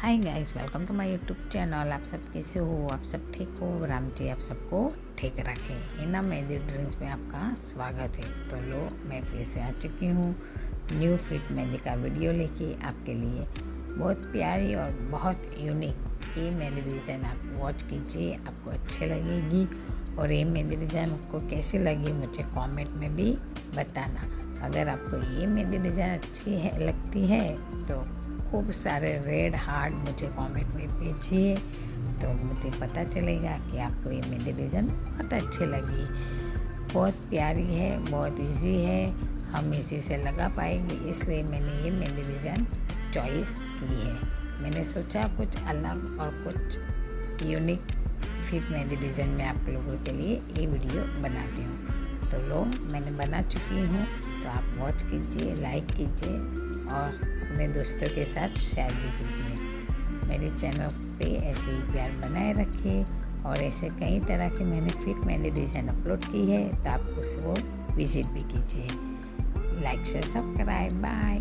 Hi guys, welcome to my YouTube channel. आप सब कैसे हो? आप सब ठीक हो? राम जी आप सबको ठीक रखे। हेना मेहंदी ड्रीम्स में आपका स्वागत है। तो लो, मैं फिर से आ चुकी हूँ न्यू फिट मेहंदी का वीडियो लेके आपके लिए। बहुत प्यारी और बहुत यूनिक ये मेहंदी डिज़ाइन आप वॉच कीजिए, आपको अच्छी लगेगी। और ये मेहंदी डिज़ाइन आपको कैसी लगी मुझे कमेंट में भी बताना। अगर आपको ये मेहंदी डिज़ाइन अच्छी लगती है तो खूब सारे रेड हार्ट मुझे कमेंट में भेजिए, तो मुझे पता चलेगा कि आपको ये मेहंदी डिज़ाइन बहुत अच्छी लगी। बहुत प्यारी है, बहुत इजी है, हम इसी से लगा पाएंगे, इसलिए मैंने ये मेहंदी डिज़ाइन चॉइस की है। मैंने सोचा कुछ अलग और कुछ यूनिक फिट मेहंदी डिज़ाइन में आप लोगों के लिए ये वीडियो बनाती हूँ। तो लो, मैंने बना चुकी हूँ, तो आप वॉच कीजिए, लाइक कीजिए और अपने दोस्तों के साथ शेयर भी कीजिए। मेरे चैनल पे ऐसे ही प्यार बनाए रखिए और ऐसे कई तरह के मैंने फिट मेहंदी डिज़ाइन अपलोड की है, तो आप उसको विजिट भी कीजिए। Like share subscribe, bye.